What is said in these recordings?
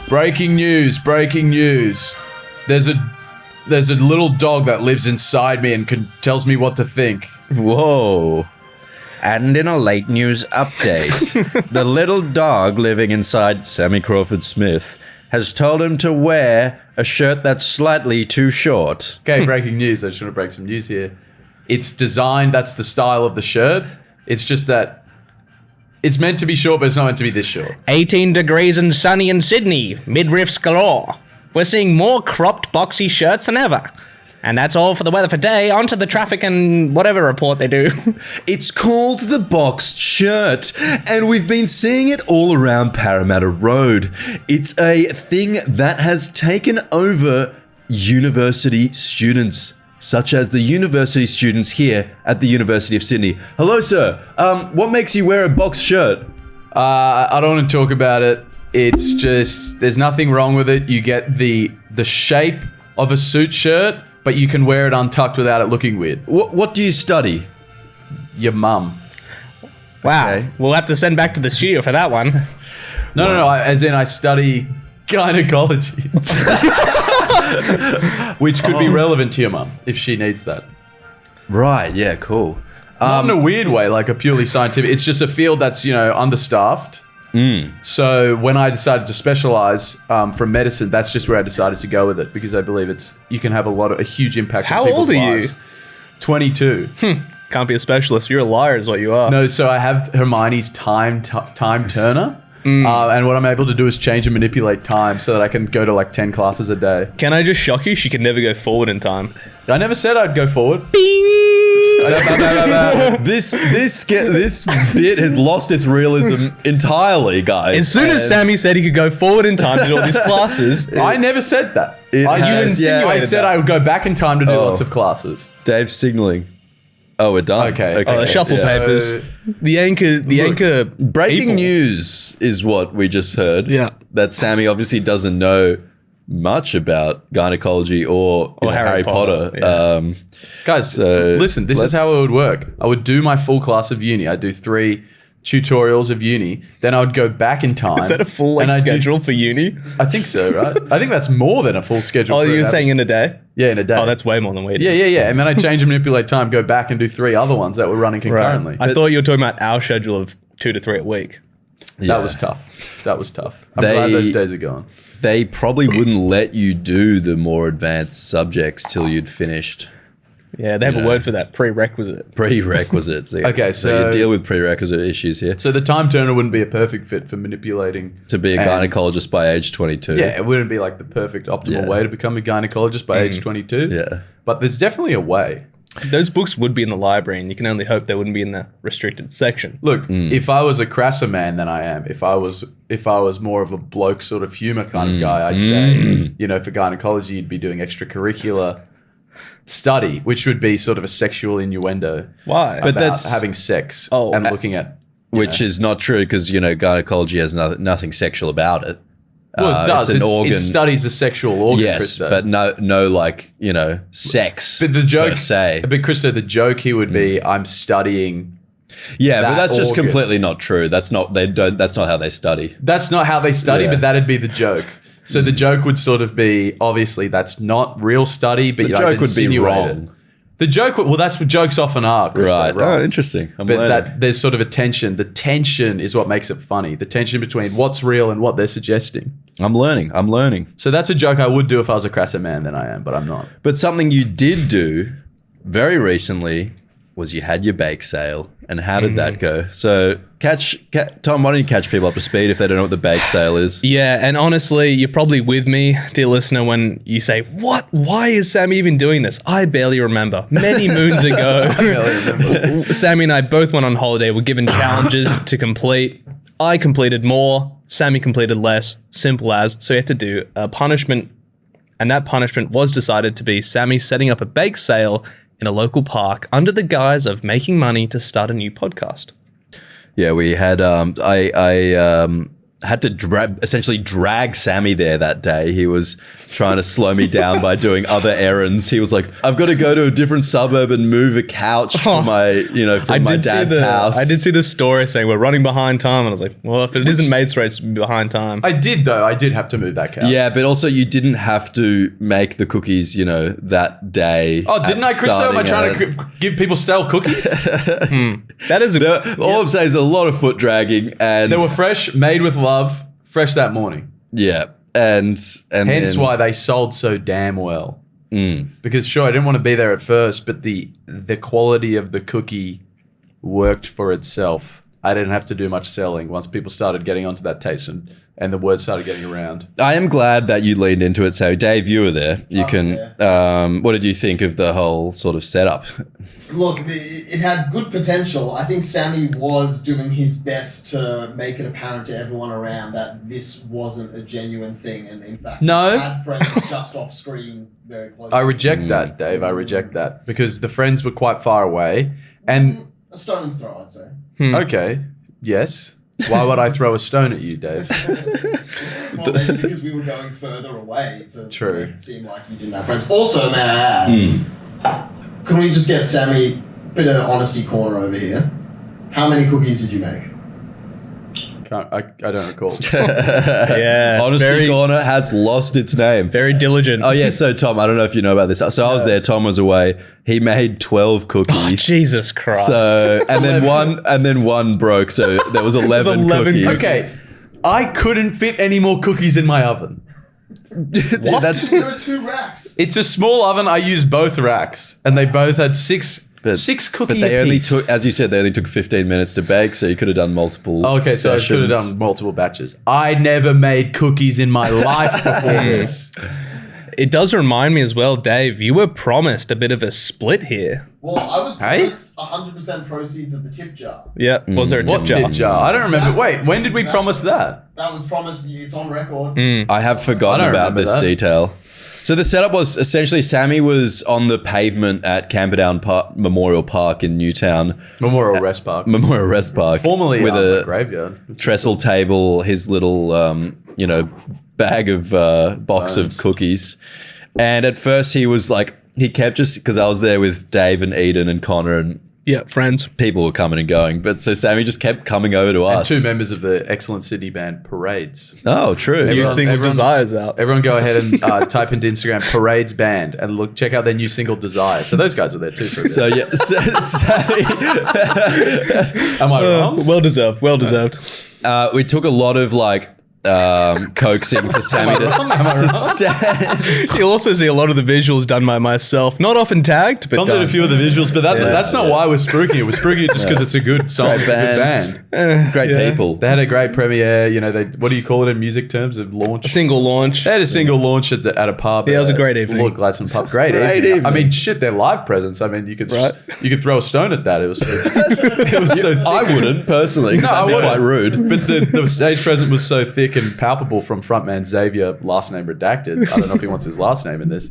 Breaking news. There's a little dog that lives inside me and tells me what to think. Whoa. And in a late news update, the little dog living inside Sammy Crawford Smith has told him to wear a shirt that's slightly too short. Okay, breaking news. I just want to break some news here. It's designed, that's the style of the shirt. It's just that it's meant to be short, but it's not meant to be this short. 18 degrees and sunny in Sydney. Midriffs galore. We're seeing more cropped boxy shirts than ever. And that's all for the weather for today. On to the traffic and whatever report they do. It's called the boxed shirt, and we've been seeing it all around Parramatta Road. It's a thing that has taken over university students, such as the university students here at the University of Sydney. Hello, sir. What makes you wear a boxed shirt? I don't want to talk about it. It's just, there's nothing wrong with it. You get the shape of a suit shirt, but you can wear it untucked without it looking weird. What do you study? Your mum. Wow. Okay. We'll have to send back to the studio for that one. No. As in, I study gynecology. Which could be relevant to your mum if she needs that. Right, yeah, cool. Not in a weird way, like a purely scientific. It's just a field that's, understaffed. So when I decided to specialize from medicine, that's just where I decided to go with it, because I believe you can have a huge impact on people's lives. How old are you? 22. Can't be a specialist. You're a liar is what you are. No, so I have Hermione's time turner. And what I'm able to do is change and manipulate time so that I can go to like 10 classes a day. Can I just shock you? She can never go forward in time. I never said I'd go forward. This bit has lost its realism entirely, guys. As soon as Sammy said he could go forward in time to do all these classes. I never said that. I said I would go back in time to do lots of classes. Dave's signaling. Oh, we're done. Okay. The shuffle papers. The anchor. Breaking people. news is what we just heard. Yeah. That Sammy obviously doesn't know much about gynecology or Harry Potter. Yeah. Guys, listen, this is how it would work. I would do my full class of uni. I'd do 3 tutorials of uni. Then I would go back in time. Is that a full schedule for uni? I think so, right? I think that's more than a full schedule. Oh, you were saying in a day? Yeah, in a day. Oh, that's way more than we did. Yeah. And then I change and manipulate time, go back and do 3 other ones that were running concurrently. Right. I thought you were talking about our schedule of 2 to 3 a week. Yeah. That was tough. I'm glad those days are gone. They probably wouldn't let you do the more advanced subjects till you'd finished. Yeah, they have a word for that, prerequisite. Prerequisites. Yeah. Okay, so you deal with prerequisite issues here. So the time turner wouldn't be a perfect fit for manipulating. To be a gynecologist by age 22. Yeah, it wouldn't be like the perfect optimal way to become a gynecologist by age 22. Yeah. But there's definitely a way. Those books would be in the library, and you can only hope they wouldn't be in the restricted section. Look, if I was a crasser man than I am, if I was more of a bloke sort of humor kind of guy, I'd say, for gynecology, you'd be doing extracurricular study, which would be sort of a sexual innuendo. Why? But that's having sex and looking at... Which is not true because, gynecology has nothing sexual about it. Well, it does. It's an organ. It studies a sexual organ, yes, Kristo. but no, sex But the joke, per se. But Kristo, the joke here would be, I'm studying... Yeah, but that's just organ. completely not true. That's not how they study. That's not how they study, but that'd be the joke. So the joke would sort of be, obviously, that's not real study, but the joke would be wrong. The joke, that's what jokes often are, Kristo, right? Oh, interesting. But there's sort of a tension. The tension is what makes it funny. The tension between what's real and what they're suggesting. I'm learning. So that's a joke I would do if I was a crasser man than I am, but I'm not. But something you did do very recently was you had your bake sale. And how did that go? So, Tom, why don't you catch people up to speed if they don't know what the bake sale is? Yeah, and honestly, you're probably with me, dear listener, when you say, what? Why is Sammy even doing this? I barely remember. Many moons ago, Sammy and I both went on holiday. We're given challenges to complete. I completed more. Sammy completed less. Simple as. So he had to do a punishment. And that punishment was decided to be Sammy setting up a bake sale in a local park under the guise of making money to start a new podcast. Yeah, we had I had to essentially drag Sammy there that day. He was trying to slow me down by doing other errands. He was like, I've got to go to a different suburb and move a couch for my, from my dad's house. I did see the story saying we're running behind time. And I was like, well, if it isn't Maid's race, behind time. I did, though. I did have to move that couch. Yeah, but also you didn't have to make the cookies, that day. Oh, didn't I, Kristo? Am I trying to give people stale cookies? That is all I'm saying is a lot of foot dragging, and They were fresh, made with love, fresh that morning. yeah, and Hence then, why they sold so damn well. Because sure, I didn't want to be there at first, but the quality of the cookie worked for itself. I didn't have to do much selling once people started getting onto that taste and the word started getting around. I am glad that you leaned into it. So, Dave, you were there. You can. What did you think of the whole sort of setup? Look, it had good potential. I think Sammy was doing his best to make it apparent to everyone around that this wasn't a genuine thing, and in fact, No. he had friends just off screen very close. I reject that, Dave. I reject that because the friends were quite far away. And a stone's throw, I'd say. okay, yes. Why would I throw a stone at you, Dave? Well, maybe because we were going further away to True. make it seem like you didn't have friends. Also, man, can we just get Sammy bit of honesty corner over here? How many cookies did you make? I don't recall. yeah, Honesty Corner has lost its name. very diligent. Oh yeah, so Tom, I don't know if you know about this. So I was there. Tom was away. He made 12 cookies. Oh, Jesus Christ. So and then one broke. So there was 11, 11 cookies. Okay, I couldn't fit any more cookies in my oven. What? There were 2 racks. It's a small oven. I used both racks, and they both had six cookies. But they only apiece. took, as you said, they only took 15 minutes to bake. So you could have done multiple. Okay, so I could have sessions. done multiple batches. I never made cookies in my life before this. It does remind me as well, Dave, you were promised a bit of a split here. Well, I was Hey? promised 100% proceeds of the tip jar. Yeah. Was there a tip What jar? tip jar? I don't remember. Wait, when did we promise that? That was promised. It's on record. I have forgotten I don't about remember this that. detail. So the setup was essentially Sammy was on the pavement at Camperdown Memorial Park in Newtown, Memorial Rest Park. Memorial Rest Park, Formerly with a a graveyard. trestle table, his little bag of box Bones. of cookies. And at first he was like, he kept just, because I was there with Dave and Eden and Connor and Yeah, friends. people were coming and going. But so Sammy just kept coming over to And us. 2 members of the excellent Sydney band Parades. Oh, true. New Everyone- single everyone- Desires out. Everyone go ahead and type into Instagram Parades Band and check out their new single Desire. So those guys were there too. For a bit. So yeah, Sammy, Am I wrong? Well deserved. Well deserved. we took a lot of like coaxing for Sammy Am I wrong? to stand. You'll also see a lot of the visuals done by myself. Not often tagged, but Tom did done. a few of the visuals, but that's not why we're spooking it. We're spooking it just because it's a good song, Great it's a good band. band. Great Yeah. people. They had a great premiere. They what do you call it in music terms of launch? A single launch. They had a single launch at a pub. Yeah, it was a great evening. Lord Gladstone pub, great Great evening. I evening. mean, shit, their live presence. I mean, you could Right. throw a stone at that. It was it was so. I wouldn't personally. No, I That'd be wouldn't. quite rude. But the stage presence was so thick and palpable from frontman Xavier, last name redacted. I don't know if he wants his last name in this.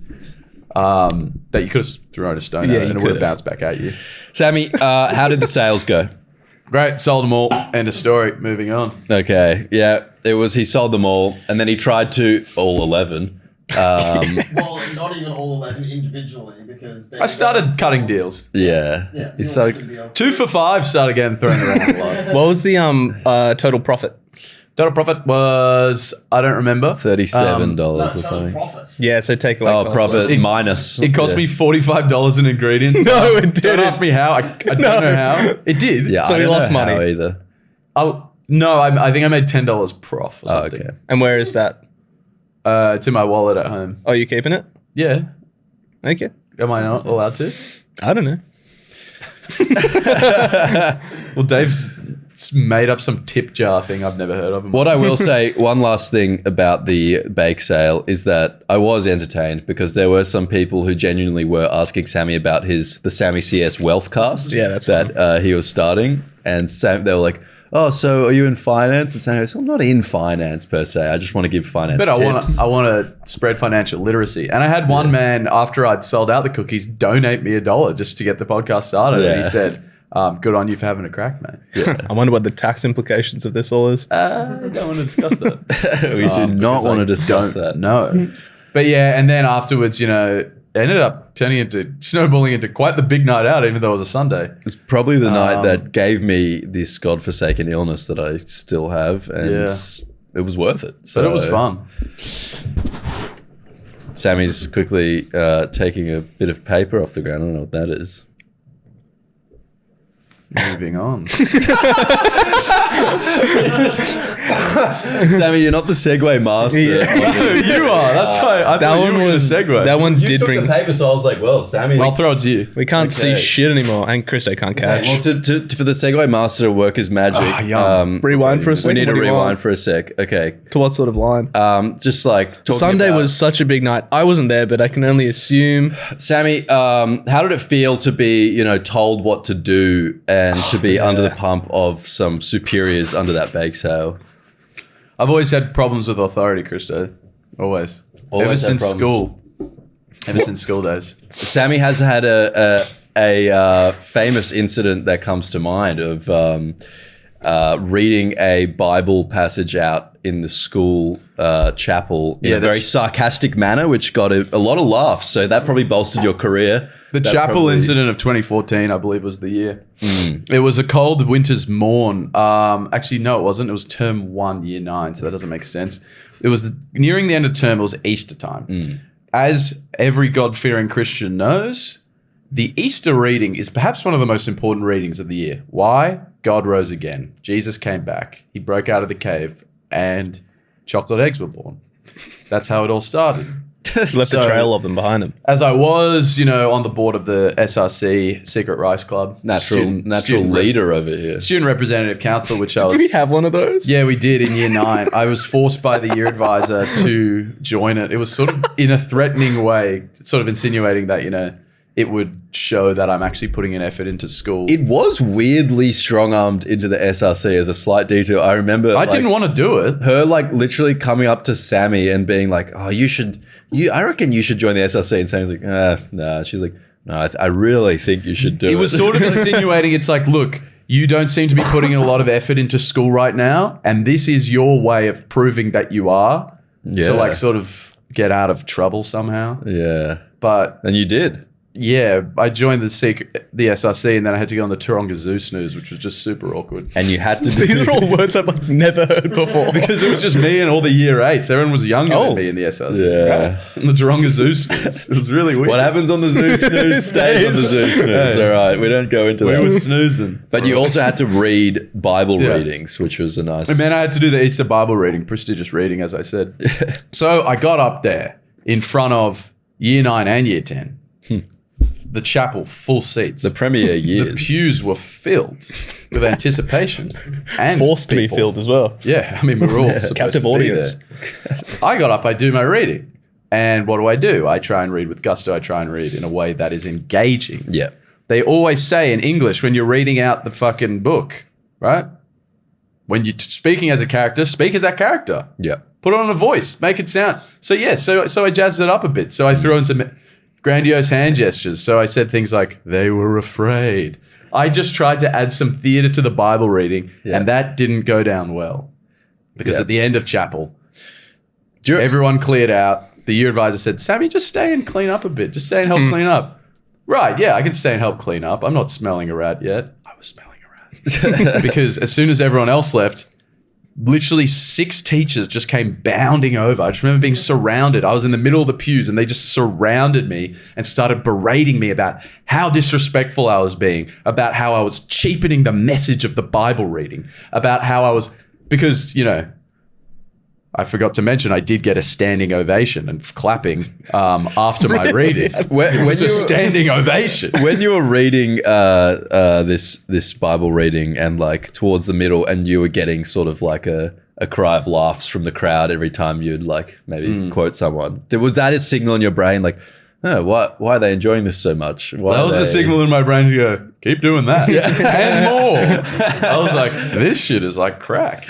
That you could have thrown a stone Yeah, at it you and it would have could've. bounced back at you. Sammy, how did the sales go? Great, sold them all. End of story. Moving on. Okay, yeah, it was. He sold them all, and then he tried to all 11. Well, not even all 11 individually because they I started cutting deals. Yeah, Yeah, he so 2 for 5 started getting thrown around a lot. What was the total profit? Total profit was, I don't remember. $37 No, or total something. profit. Yeah, so take away. Oh, costs. profit It- minus. It cost Yeah. me $45 in ingredients. No, it Don't didn't. ask me how. I don't know how. It did. Yeah, So I he don't lost know money. how either. No, I think I made $10 prof or Oh, something. okay. And where is that? It's in my wallet at home. Oh, you keeping it? Yeah. Okay. Am I not allowed to? I don't know. Well, Dave made up some tip jar thing I've never heard of. What I will say, one last thing about the bake sale is that I was entertained because there were some people who genuinely were asking Sammy about the Sammy CS wealth cast. Yeah, that's that he was starting, and they were like, "Oh, so are you in finance?" And Sammy goes, "I'm not in finance per se. I just want to give finance But tips." I want to spread financial literacy. And I had one man, after I'd sold out the cookies, donate me $1 just to get the podcast started. Yeah. And he said, Good on you for having a crack, mate. I wonder what the tax implications of this all is. I don't want to discuss that. We do not want to discuss that. No. But yeah, and then afterwards, it ended up snowballing into quite the big night out, even though it was a Sunday. It's probably the night that gave me this godforsaken illness that I still have, and it was worth it. So it was fun. Sammy's quickly taking a bit of paper off the ground. I don't know what that is. Moving on. Sammy, you're not the Segway master. You are. That's why I thought you were a segue. That one You did took bring. the paper, so I was like, well, Sammy. I'll throw it to you. We can't see shit anymore, and Kristo can't catch. Well, for the Segway master to work his magic, yum. Rewind for a second. we need to What do you rewind want? for a sec. Okay. To what sort of line? Just like talking Sunday about- was such a big night. I wasn't there, but I can only assume. Sammy, how did it feel to be, told what to do and to be under the pump of some superiors under that bake sale? I've always had problems with authority, Kristo. Always. Always Ever had since problems. school. Ever since school days. Sammy has had a famous incident that comes to mind of reading a Bible passage out in the school chapel in a very sarcastic manner, which got a lot of laughs. So that probably bolstered your career. The chapel incident of 2014, I believe, was the year. It was a cold winter's morn. Actually, no, it wasn't. It was term 1, year 9, so that doesn't make sense. It was nearing the end of term. It was Easter time. As every God-fearing Christian knows, the Easter reading is perhaps one of the most important readings of the year. Why? God rose again. Jesus came back. He broke out of the cave, and chocolate eggs were born. That's how it all started. Left a trail of them behind him. As I was, on the board of the SRC Secret Rice Club, Natural leader over here. student representative council, which I was. Did we have one of those? Yeah, we did in year 9. I was forced by the year advisor to join it. It was sort of in a threatening way, sort of insinuating that it would show that I'm actually putting an effort into school. It was weirdly strong-armed into the SRC as a slight detail. I remember I didn't want to do it. her literally coming up to Sammy and being like, "Oh, I reckon you should join the SRC." And Sammy's like, nah. She's like, "No, I really think you should do it." It was sort of insinuating, it's like, look, you don't seem to be putting a lot of effort into school right now, and this is your way of proving that you are to sort of get out of trouble somehow. Yeah. But And you did. yeah, I joined the SRC, and then I had to go on the Taronga Zoo Snooze, which was just super awkward. And you had to do These are all words I've never heard before. Because it was just me and all the year 8s. Everyone was younger than me in the SRC. Yeah. And the Taronga Zoo Snooze. It was really weird. What happens on the Zoo Snooze stays on the Zoo Snooze. Hey. All right, we don't go into We that. were snoozing. But you also had to read Bible readings, which was a nice... And then I had to do the Easter Bible reading, prestigious reading, as I said. So I got up there in front of year 9 and year 10. The chapel, full seats. the premier years. The pews were filled with anticipation and Forced to be people. filled as well. Yeah, I mean, we're all supposed Captive to audience. be there. I got up, I do my reading. And what do? I try and read with gusto. I try and read in a way that is engaging. Yeah. They always say in English, when you're reading out the fucking book, right? When you're speaking as a character, speak as that character. Yeah. Put on a voice, make it sound. So yeah, so I jazzed it up a bit. So I threw in some grandiose hand gestures. So I said things like, they were afraid. I just tried to add some theater to the Bible reading, and that didn't go down well. Because at the end of chapel, everyone cleared out. The year advisor said, Sammy, just stay and clean up a bit. Just stay and help clean up. Right, yeah, I can stay and help clean up. I'm not smelling a rat yet. I was smelling a rat. Because as soon as everyone else left, literally 6 teachers just came bounding over. I just remember being surrounded. I was in the middle of the pews and they just surrounded me and started berating me about how disrespectful I was being, about how I was cheapening the message of the Bible reading, about how I was, because, I forgot to mention I did get a standing ovation and clapping after my reading. It was a standing ovation. When you were reading this Bible reading and towards the middle, and you were getting sort of a cry of laughs from the crowd every time you'd maybe quote someone, was that a signal in your brain oh, why are they enjoying this so much? That was a signal in my brain to go, keep doing that and more. I was like, this shit is like crack.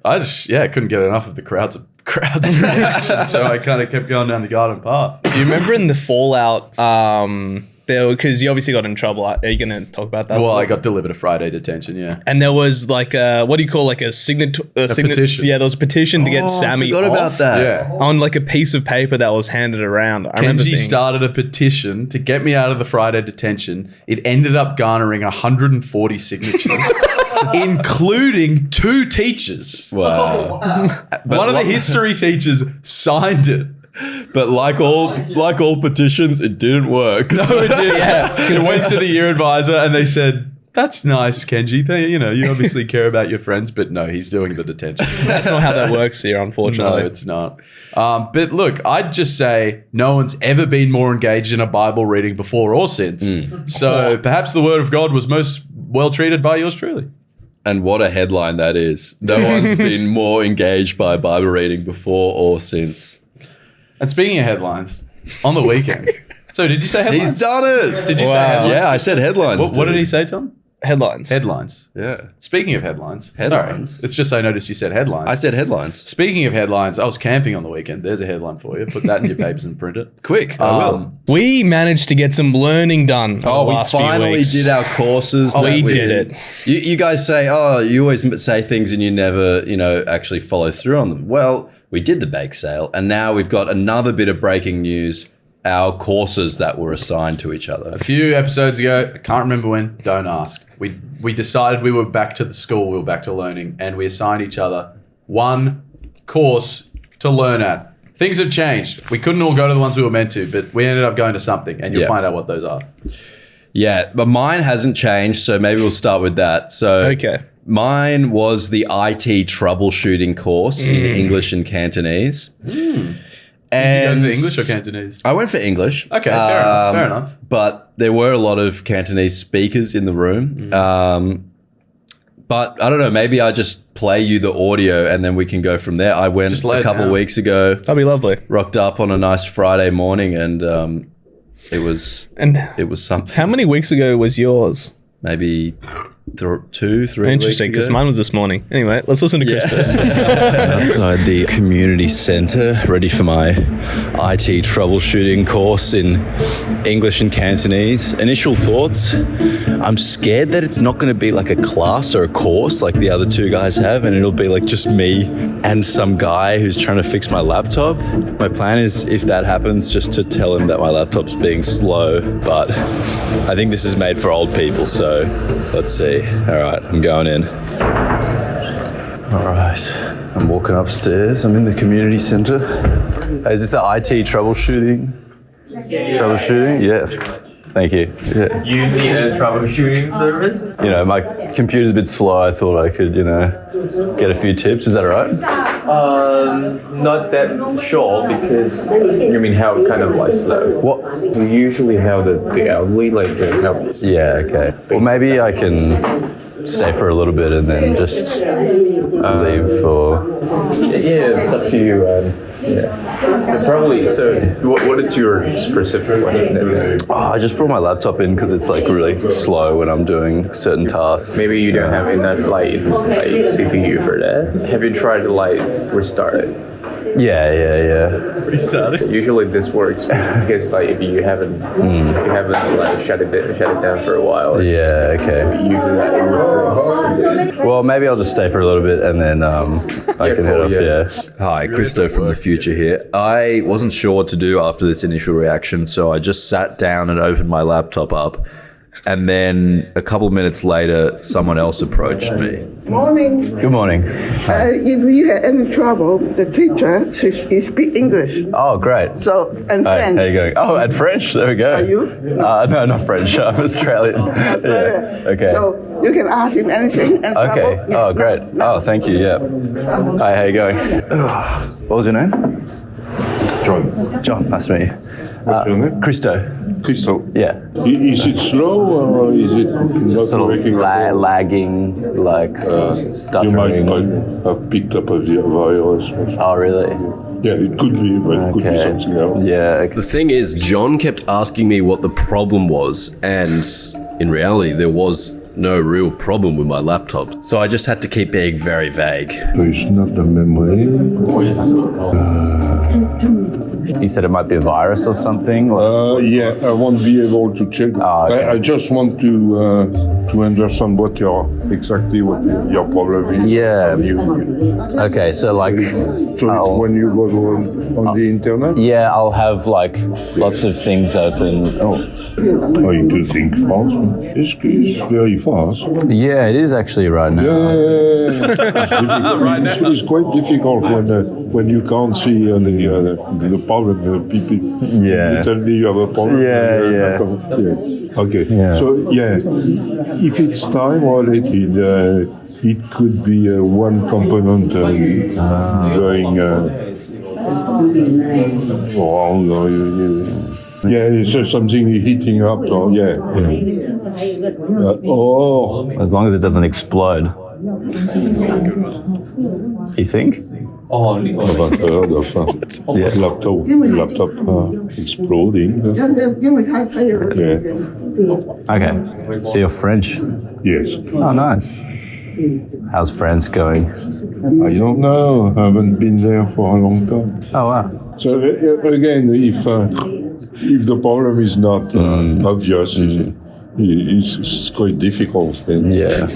I just couldn't get enough of the crowd's reaction, so I kind of kept going down the garden path. Do you remember in the Fallout, there because you obviously got in trouble. Are you going to talk about that? Well, I got delivered a Friday detention, yeah. And there was like what do you call like a petition. Yeah, there was a petition to get Sammy I forgot off about that. Yeah. on like a piece of paper that was handed around. I remember Kenji started a petition to get me out of the Friday detention. It ended up garnering 140 signatures, including 2 teachers. Wow. One of the history teachers signed it. But like all petitions, it didn't work. No, it did. Yeah. It went to the year advisor and they said, "That's nice, Kenji. You obviously care about your friends, but no, he's doing the detention." That's not how that works here, No, unfortunately. it's not. But look, I'd just say no one's ever been more engaged in a Bible reading before or since. So perhaps the word of God was most well treated by yours truly. And what a headline that is. No one's been more engaged by Bible reading before or since. And speaking of headlines, on the weekend. So did you say headlines? He's done it. Did you say headlines? Yeah, I said headlines. What did he say, Tom? Headlines. Headlines. Yeah. Speaking of headlines. Headlines. Sorry. It's just I noticed you said headlines. I said headlines. Speaking of headlines, I was camping on the weekend. There's a headline for you. Put that in your papers and print it. Quick, I will. We managed to get some learning done. Oh, over the we last few finally weeks. did our courses. Oh, that we did it. You guys say, you always say things and you never, actually follow through on them. Well, we did the bake sale, and now we've got another bit of breaking news. Our courses that were assigned to each other. A few episodes ago, I can't remember when, don't ask. We decided we were back to the school, we were back to learning, and we assigned each other one course to learn at. Things have changed. We couldn't all go to the ones we were meant to, but we ended up going to something, and you'll find out what those are. Yeah, but mine hasn't changed, so maybe we'll start with that. So Okay. mine was the IT troubleshooting course in English and Cantonese. And Did you go for English or Cantonese? I went for English. Okay, fair enough. But there were a lot of Cantonese speakers in the room. But I don't know, maybe I just play you the audio and then we can go from there. I went Just lay a it couple down. weeks ago, That'd be lovely. rocked up on a nice Friday morning, and it was And something. how many weeks ago was yours? Maybe 2, 3 Interesting, weeks because ago. mine was this morning. Anyway, let's listen to Kristo's. Outside the community centre, ready for my IT troubleshooting course in English and Cantonese. Initial thoughts, I'm scared that it's not going to be like a class or a course like the other 2 guys have, and it'll be like just me and some guy who's trying to fix my laptop. My plan is, if that happens, just to tell him that my laptop's being slow, but I think this is made for old people, so let's see. All right, I'm going in. All right, I'm walking upstairs. I'm in the community centre. Is this the IT troubleshooting? Troubleshooting? Yeah. Thank you. Yeah. You need a troubleshooting service? My computer's a bit slow. I thought I could, get a few tips. Is that all right? Not that sure because you mean how kind of like slow. What? We usually have the elderly like to help us. Yeah, okay. Well, maybe I can stay for a little bit and then just leave for... Yeah, it's up to you. Yeah. Probably. So, what is your specific question? I just brought my laptop in because it's like really slow when I'm doing certain tasks. Maybe you don't have enough like CPU for that. Have you tried to like restart it? Yeah. Restart it. Usually this works because like if you haven't like shut it down for a while. Yeah, okay. Usually that will freeze. Well, maybe I'll just stay for a little bit and then I can head cool, off, yeah. Hi, Kristo from the future here. I wasn't sure what to do after this initial reaction, so I just sat down and opened my laptop up. And then a couple minutes later, someone else approached me. Morning. Good morning. If you had any trouble, the teacher, she speak English. Oh, great. So, and Hi, French. how you going? Oh, and French. There we go. Are you? No, not French. I'm Australian. Yeah. Okay. So you can ask him anything. And Okay. trouble. Yeah, Oh, great. Oh, thank you. Yeah. Hi, how you going? What was your name? John. John. Nice to meet you. What's your name? Kristo. Kristo. Yeah. Is it slow or is it not Sort working? of lagging, like You stuttering. might have picked up a virus. Or something. Oh, really? Yeah, it could be, but it could be something else. Yeah. The thing is, John kept asking me what the problem was, and in reality, there was no real problem with my laptop. So I just had to keep being very vague. So it's not the memory. You said it might be a virus or something? Yeah, I won't be able to check. Okay. I just want to understand what your problem is. Yeah. And you- Okay, so like, So it's when you go on the internet, yeah, I'll have like lots of things open. Oh, you do think fast. It's very fast. yeah, it is actually right now. Yeah, it's difficult. It's quite difficult when you can't see the problem. The people Yeah. you tell me you have a problem. Yeah. Okay. Yeah. So if it's time related, it could be one component going wrong. Yeah, so something heating up. Or As long as it doesn't explode. You think? I've heard of laptop exploding. 因为太太有 Yeah. Okay, so you're French. Yes. Oh, nice. How's France going? I don't know. I haven't been there for a long time. Oh, wow. So again, if the problem is not obvious, it's quite difficult. Yeah.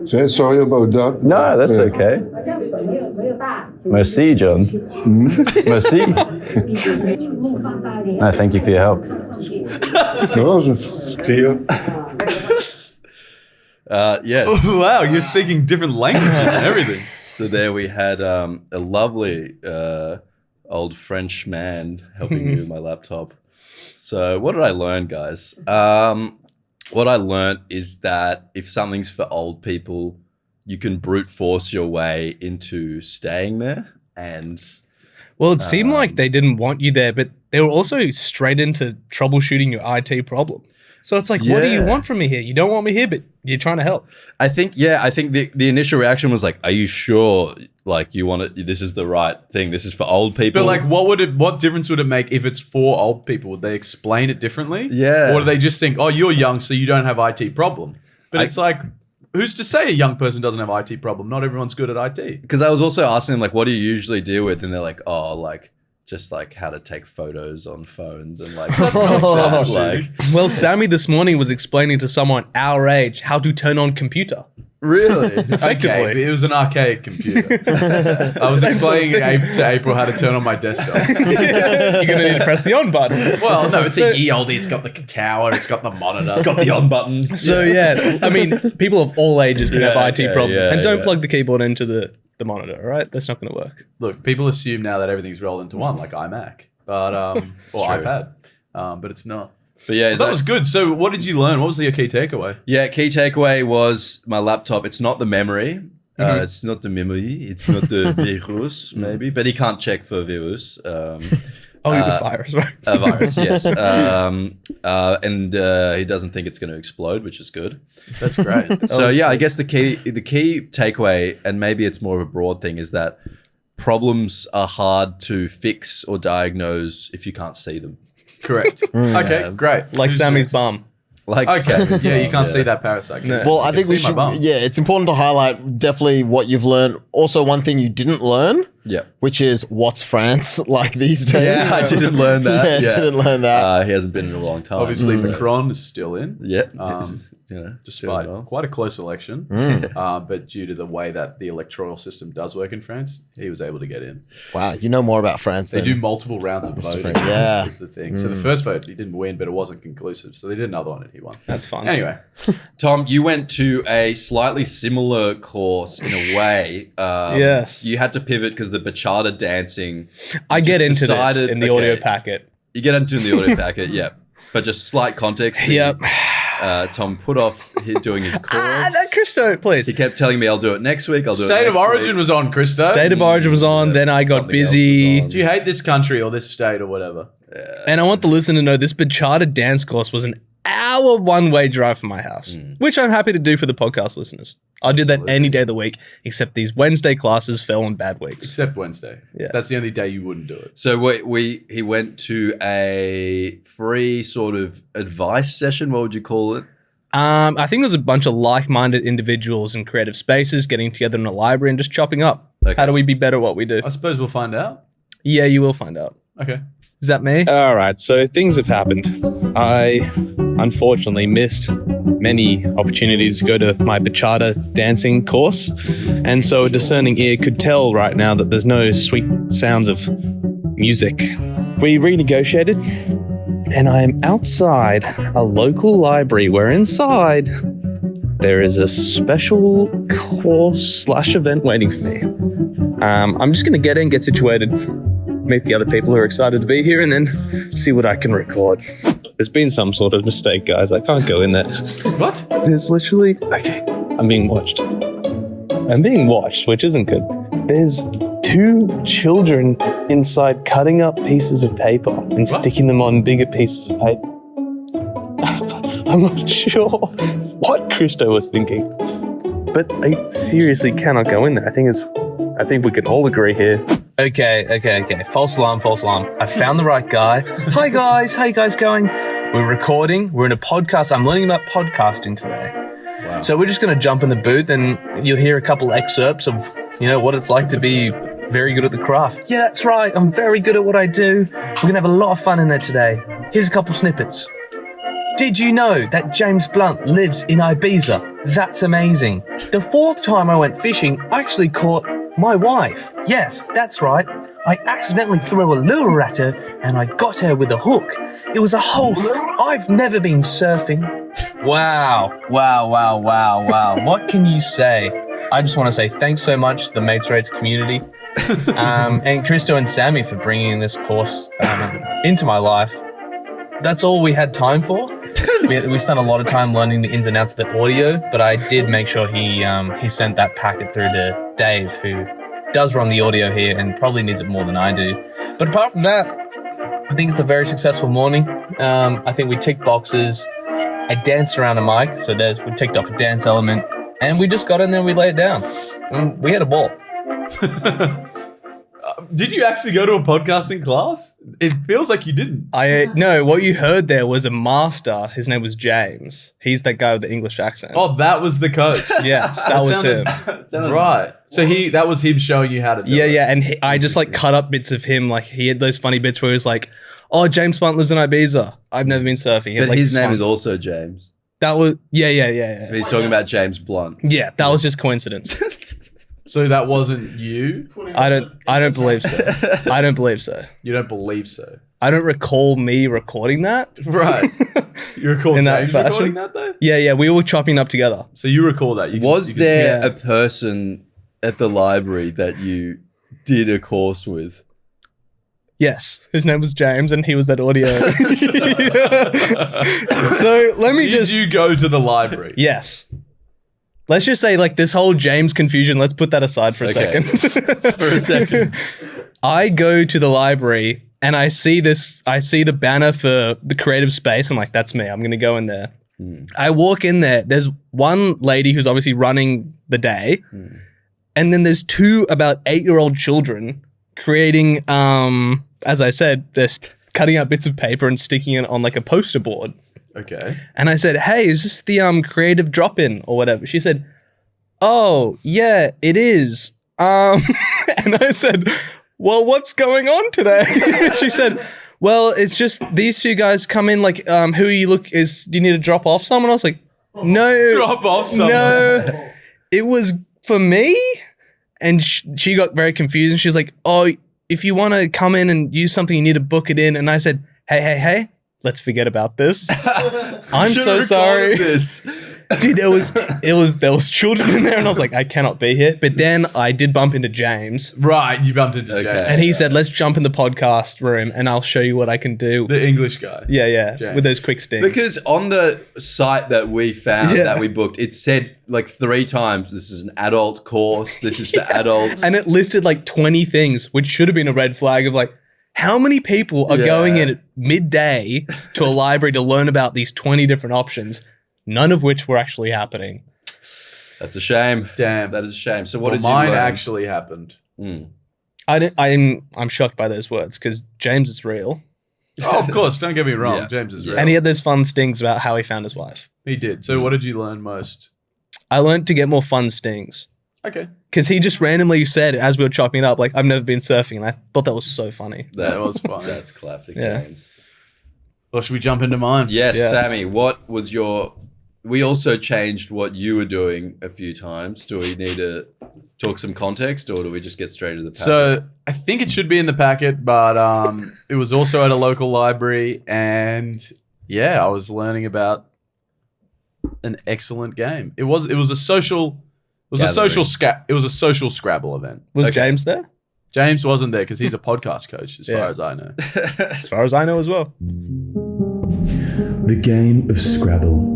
So sorry about that. No, that's okay. Merci, John. Merci. No, thank you for your help. See you. Yes. Wow, you're speaking different languages and everything. So there we had a lovely old French man helping me with my laptop. So what did I learn, guys? What I learned is that if something's for old people, you can brute force your way into staying there. And Well, it seemed like they didn't want you there, but they were also straight into troubleshooting your IT problem. So it's like, what do you Yeah. want from me here? You don't want me here, but you're trying to help. I think the initial reaction was like, are you sure? Like you want it? This is the right thing. This is for old people. But like, what difference would it make if it's for old people? Would they explain it differently? Yeah. Or do they just think, oh, you're young, so you don't have IT problem? But it's like, who's to say a young person doesn't have IT problem? Not everyone's good at IT. Because I was also asking them like, what do you usually deal with? And they're like, oh, like just like how to take photos on phones and like, like Well, Sammy this morning was explaining to someone our age how to turn on computer. really. Effectively. Okay, but it was an archaic computer. I was explaining to April how to turn on my desktop. You're going to need to press the on button. Well, no, it's a ye olde. It's got the tower. It's got the monitor. It's got the on button. So yeah, I mean, people of all ages can have IT yeah, problems. yeah, and don't yeah. plug the keyboard into the monitor, all right? That's not going to work. Look, people assume now that everything's rolled into one, like iMac, but or true. iPad, but it's not. But yeah, That was good. So, what did you learn? What was your key takeaway? Yeah, key takeaway was my laptop. It's not the memory. It's not the memory. It's not the virus, maybe. But he can't check for virus. Oh, the virus, right? A virus, yes. And he doesn't think it's going to explode, which is good. That's great. So yeah, I guess the key takeaway, and maybe it's more of a broad thing, is that problems are hard to fix or diagnose if you can't see them. Correct. Okay, great. Like Who's Sammy's next? bum. Like Okay, Sammy's yeah, you mum, can't see that parasite. No. Well, I You think can we see my should. bum. Yeah, it's important to highlight definitely what you've learned. Also, one thing you didn't learn, Yeah. which is what's France like these days. Yeah, I didn't learn that. Yeah, didn't learn that. He hasn't been in a long time. Obviously, Macron is still in. Yeah. Despite doing well. quite a close election, but due to the way that the electoral system does work in France, he was able to get in. Wow, you know more about France They than do multiple rounds of voting. Yeah. Is the thing. So the first vote he didn't win, but it wasn't conclusive. So they did another one and he won. That's fun. Anyway, Tom, you went to a slightly similar course in a way. Yes. You had to pivot because the bachata dancing. I get just into this decided- in the okay. audio packet. You get into the audio packet, yeah. But just slight context. Yep. Tom put off doing his course. Kristo, please. He kept telling me, I'll do it next week. I'll do it State of next Origin week. was on, Kristo. State of Origin was on, then I got Something else busy. was on. Do you hate this country or this state or whatever? And I want the listener to know this bachata dance course was an hour one-way drive from my house, which I'm happy to do for the podcast listeners. I'll do that any day of the week, except these Wednesday classes fell on bad weeks. Except Wednesday. Yeah. That's the only day you wouldn't do it. So he went to a free sort of advice session. What would you call it? I think there's a bunch of like-minded individuals in creative spaces getting together in a library and just chopping up. Okay. How do we be better at what we do? I suppose we'll find out. Yeah, you will find out. Okay. Is that me? All right, so things have happened. I unfortunately missed many opportunities to go to my bachata dancing course, and so a discerning ear could tell right now that there's no sweet sounds of music. We renegotiated, and I'm outside a local library where inside there is a special course/event waiting for me. I'm just going to get in, get situated, meet the other people who are excited to be here, and then see what I can record. There's been some sort of mistake, guys. I can't go in there. What? There's literally... Okay, I'm being watched. I'm being watched, which isn't good. There's 2 children inside cutting up pieces of paper and sticking them on bigger pieces of paper. I'm not sure what Kristo was thinking, but I seriously cannot go in there. I think we can all agree here. Okay. False alarm. I found the right guy. Hi guys, how you guys going? We're recording. We're in a podcast. I'm learning about podcasting today. Wow. So we're just going to jump in the booth and you'll hear a couple excerpts of, what it's like to be very good at the craft. Yeah, that's right. I'm very good at what I do. We're going to have a lot of fun in there today. Here's a couple snippets. Did you know that James Blunt lives in Ibiza? That's amazing. The 4th time I went fishing, I actually caught my wife. Yes, that's right. I accidentally threw a lure at her and I got her with a hook. It was a whole... I've never been surfing. Wow. What can you say? I just want to say thanks so much to the Mates Rates community and Kristo and Sammy for bringing this course into my life. That's all we had time for. We spent a lot of time learning the ins and outs of the audio, but I did make sure he sent that packet through to Dave, who does run the audio here and probably needs it more than I do. But apart from that, I think it's a very successful morning. I think we ticked boxes. I danced around a mic, so we ticked off a dance element, and we just got in there and we laid it down. And we had a ball. Did you actually go to a podcasting class? It feels like you didn't. No, what you heard there was a master. His name was James. He's that guy with the English accent. Oh, that was the coach. Yes, that was him. Right. So that was him showing you how to do it. Yeah, and I just cut up bits of him. Like he had those funny bits where he was like, "Oh, James Blunt lives in Ibiza. I've never been surfing." But his name is also James. That was yeah. He's talking about James Blunt. Yeah, that was just coincidence. So that wasn't you? I don't believe so. I don't believe so. You don't believe so? I don't recall me recording that. Right. You recall in James that recording that though? Yeah. We were chopping up together. So you recall that? Was there a person at the library that you did a course with? Yes, his name was James, and he was that audio. So let me Did you go to the library? Yes. Let's just say, this whole James confusion, let's put that aside for a second. For a second. I go to the library and I see the banner for the creative space. I'm like, that's me. I'm going to go in there. I walk in there. There's one lady who's obviously running the day. And then there's 2 about 8-year-old children creating, as I said, they're cutting out bits of paper and sticking it on a poster board. Okay. And I said, "Hey, is this the creative drop-in or whatever?" She said, "Oh, yeah, it is." And I said, "Well, what's going on today?" She said, "Well, it's just these 2 guys come in who are you do you need to drop off someone?" I was like, "No." Drop off someone. No. It was for me. And she got very confused and she was like, "Oh, if you want to come in and use something, you need to book it in." And I said, Hey, let's forget about this. I'm so sorry. This. Dude, there was children in there and I was like, I cannot be here. But then I did bump into James. Right, you bumped into James. And he said, "Let's jump in the podcast room and I'll show you what I can do." The English guy. Yeah, James. with those quick stings. Because on the site that we found that we booked, it said 3 times, this is an adult course, this is for adults. And it listed 20 things, which should have been a red flag of how many people are going in at midday to a library to learn about these 20 different options, none of which were actually happening. That's a shame. Damn. That is a shame. So what did you mine learn? actually happened. I'm shocked by those words because James is real. Oh, of course. Don't get me wrong. Yeah. James is real. And he had those fun stings about how he found his wife. He did. So what did you learn most? I learned to get more fun stings. Okay. Because he just randomly said, as we were chopping it up, like, I've never been surfing. And I thought that was so funny. That was fun. That's classic, Yeah. James. Well, should we jump into mine? Yes, Yeah. Sammy, what was your... We also changed what you were doing a few times. Do we need to talk some context or do we just get straight to the packet? So I think it should be in the packet, but it was also at a local library, and yeah, I was learning about an excellent game. It was a social Scrabble event. Was James there? James wasn't there because he's a podcast coach, as far as I know. As far as I know as well. The game of Scrabble.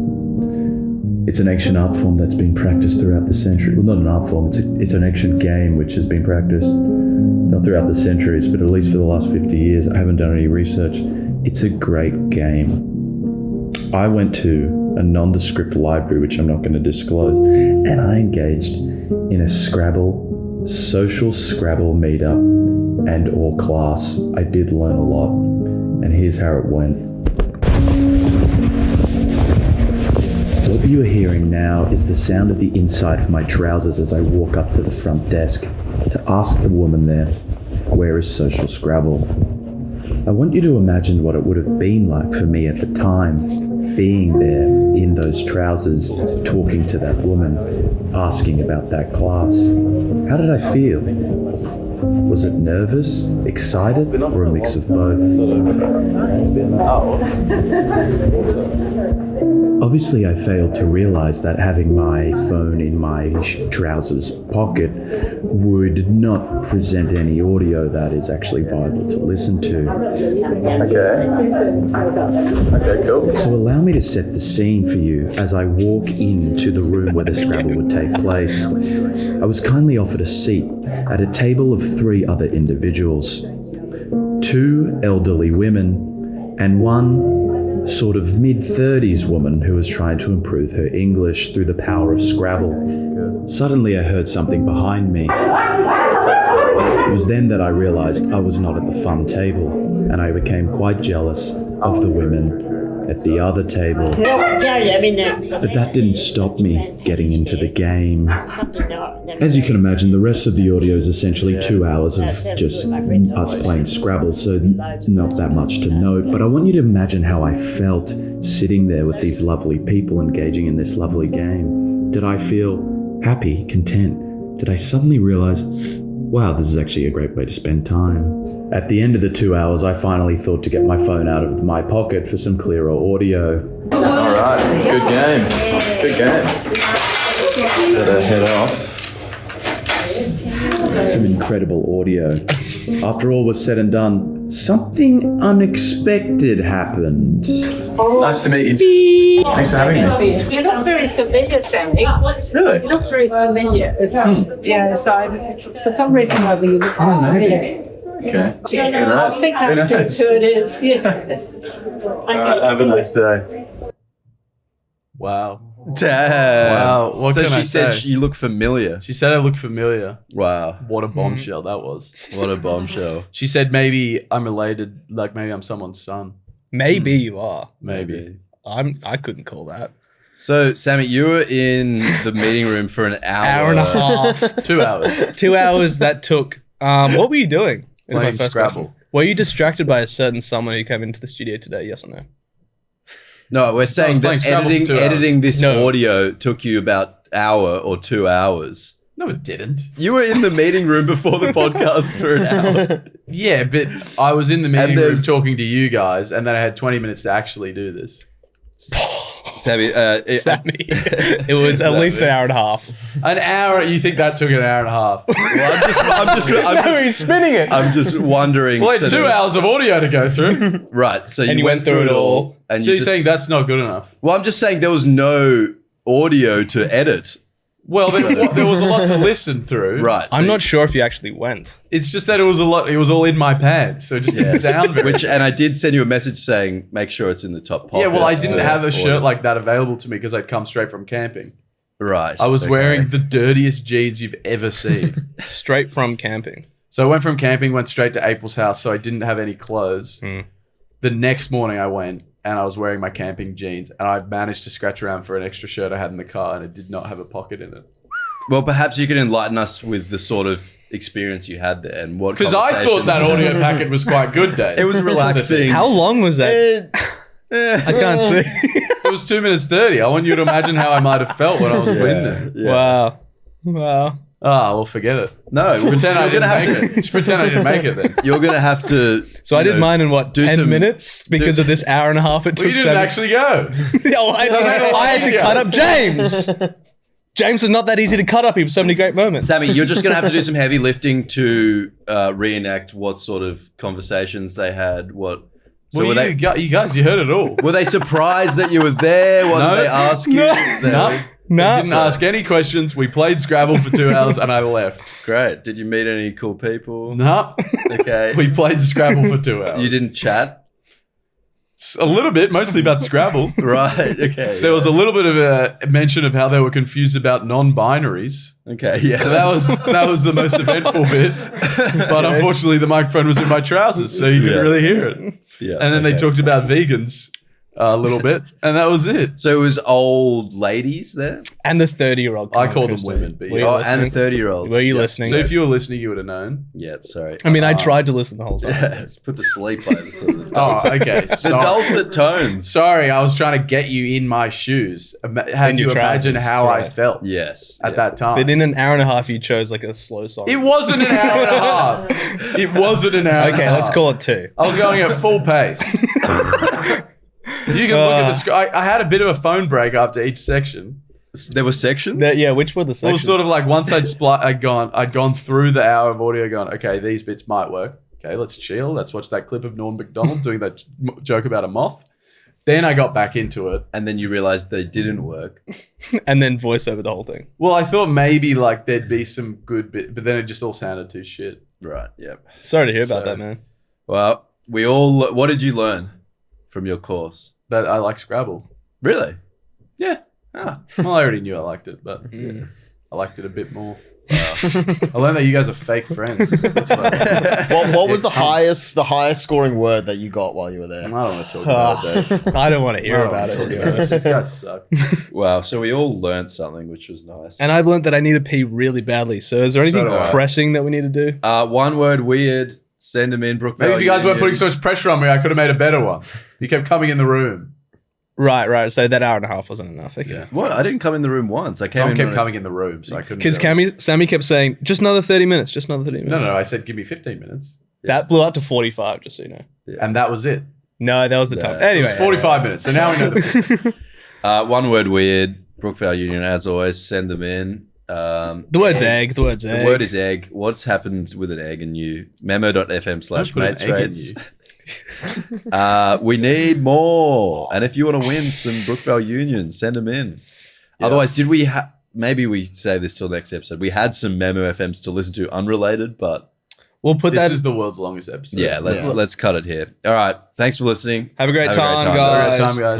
It's an ancient art form that's been practiced throughout the century. Well, not an art form, it's an ancient game which has been practiced not throughout the centuries, but at least for the last 50 years. I haven't done any research. It's a great game. I went to a nondescript library, which I'm not going to disclose, and I engaged in a social Scrabble meetup and or class. I did learn a lot, and here's how it went. What you are hearing now is the sound of the inside of my trousers as I walk up to the front desk to ask the woman there, where is social Scrabble? I want you to imagine what it would have been like for me at the time, being there in those trousers, talking to that woman, asking about that class. How did I feel? Was it nervous, excited, or a mix of both? Obviously, I failed to realize that having my phone in my trousers pocket would not present any audio that is actually viable to listen to. Okay, cool. So allow me to set the scene for you as I walk into the room where the Scrabble would take place. I was kindly offered a seat at a table of 3 other individuals, 2 elderly women and one sort of mid-30s woman who was trying to improve her English through the power of Scrabble. Suddenly I heard something behind me. It was then that I realized I was not at the fun table, and I became quite jealous of the women at the other table. But that didn't stop me getting into the game. As you can imagine, the rest of the audio is essentially 2 hours of just us playing Scrabble, so not that much to note. But I want you to imagine how I felt sitting there with these lovely people engaging in this lovely game. Did I feel happy, content? Did I suddenly realize, wow, this is actually a great way to spend time? At the end of the 2 hours, I finally thought to get my phone out of my pocket for some clearer audio. All right, good game. Good game. Better head off. Some incredible audio. After all was said and done, something unexpected happened. Nice to meet you. Thanks for having me. You look very familiar, Sammy. Really? You look very familiar. Yeah, so for some reason or other you look familiar. Okay. Yeah, I think I know who it is. Yeah. Have a nice day. Wow. Damn. Wow. What so can she I said say? you look familiar. She said I look familiar. Wow. What a bombshell that was. What a bombshell. She said maybe I'm related, like maybe I'm someone's son. Maybe you are. Maybe. I couldn't call that. So, Sammy, you were in the meeting room for an hour. Hour and a half. 2 hours. 2 hours that took. What were you doing? Is Playing Scrabble. question. Were you distracted by a certain someone who came into the studio today? Yes or no? No, we're saying playing that Scrabble for 2 hours. editing this audio took you about an hour or 2 hours. No, it didn't. You were in the meeting room before the podcast for an hour. Yeah, but I was in the meeting room talking to you guys, and then I had 20 minutes to actually do this. Sammy, Sammy. It was at least an hour and a half. An hour? You think that took an hour and a half? Well, he's spinning it. I'm just wondering. Well, I had 2 hours of audio to go through. Right, so you you went through it all. And So you're saying that's not good enough? Well, I'm just saying there was no audio to edit. Well, there was a lot to listen through. Right. I'm not sure if you actually went. It's just that it was a lot. It was all in my pants, so it just didn't sound very. And I did send you a message saying, make sure it's in the top pocket. Yeah, well, I didn't for have a audio. shirt like that available to me because I'd come straight from camping. Right. I was wearing the dirtiest jeans you've ever seen. Straight from camping. So I went from camping, went straight to April's house, so I didn't have any clothes. The next morning I went and I was wearing my camping jeans and I managed to scratch around for an extra shirt I had in the car and it did not have a pocket in it. Well, perhaps you can enlighten us with the sort of experience you had there and what. Because I thought that audio packet was quite good, Dave. It was relaxing. How long was that? I can't see. It was 2 minutes 30. I want you to imagine how I might have felt when I was in there. Yeah. Wow. Ah, well, forget it. No, pretend I didn't make it. Just pretend I didn't make it then. You're going to have to. So I did mine in 10 minutes because of this hour and a half it took. You didn't actually go. I had to cut up James. James was not that easy to cut up. He was so many great moments. Sammy, you're just going to have to do some heavy lifting to reenact what sort of conversations they had. What? So Well, you guys, you heard it all. Were they surprised that you were there? What did they ask you? No. Didn't ask any questions. We played Scrabble for 2 hours and I left. Great. Did you meet any cool people? No. Okay. We played Scrabble for 2 hours. You didn't chat? A little bit, mostly about Scrabble. Right, okay. There was a little bit of a mention of how they were confused about non-binaries. Okay, yeah. So that was the most eventful bit. But unfortunately, the microphone was in my trousers, so you couldn't really hear it. Yeah. And then they talked about vegans a little bit, and that was it. So it was old ladies there? And the 30-year-old. I call them women. But and the 30-year-old. Were you listening? So if you were listening, you would have known. Yep, sorry. I mean, I tried to listen the whole time. Yeah, it's put to sleep by the sort of the Oh, okay. the dulcet tones. Sorry, I was trying to get you in my shoes. Have you imagine how I felt at that time? But in an hour and a half, you chose like a slow song. It wasn't an hour and a half. It wasn't an hour and a half. Okay, let's call it 2. I was going at full pace. You can look at the I had a bit of a phone break after each section. There were sections? Which were the sections? It was sort of like once I'd gone through the hour of audio going, okay, these bits might work. Okay, let's chill. Let's watch that clip of Norm Macdonald doing that joke about a moth. Then I got back into it. And then you realized they didn't work. And then voice over the whole thing. Well, I thought maybe like there'd be some good bit, but then it just all sounded too shit. Right, yep. Sorry to hear about that, man. Well, what did you learn from your course? That I like Scrabble. Really? Yeah. Well, I already knew I liked it, but I liked it a bit more. I learned that you guys are fake friends. That's what was the highest scoring word that you got while you were there? I don't want to talk about it, Dave. I don't want to hear about it, to be honest. These guys suck. Wow, so we all learned something, which was nice. And I've learned that I need to pee really badly. So is there anything pressing that we need to do? One word weird. Send them in, Brookvale. Maybe if you guys weren't putting so much pressure on me, I could have made a better one. You kept coming in the room. Right. So that hour and a half wasn't enough. Okay. Yeah. What? I didn't come in the room once. I came Tom in. kept coming in the room, so I couldn't. Because Sammy kept saying, just another 30 minutes, just another 30 minutes. No, I said, give me 15 minutes. That blew out to 45, just so you know. Yeah. And that was it. No, that was the time. Anyway. It was 45 minutes, so now we know the one word weird. Brookvale Union, as always, send them in. The word's egg. The word's egg. The word is egg. What's happened with an egg in you? Memo.fm/matesrates. We need more. And if you want to win some Brookvale Union, send them in. Yeah. Otherwise, did we maybe we save this till next episode. We had some Memo FMs to listen to unrelated, but we'll put this is the world's longest episode. Yeah, let's cut it here. All right. Thanks for listening. Have a great time, guys.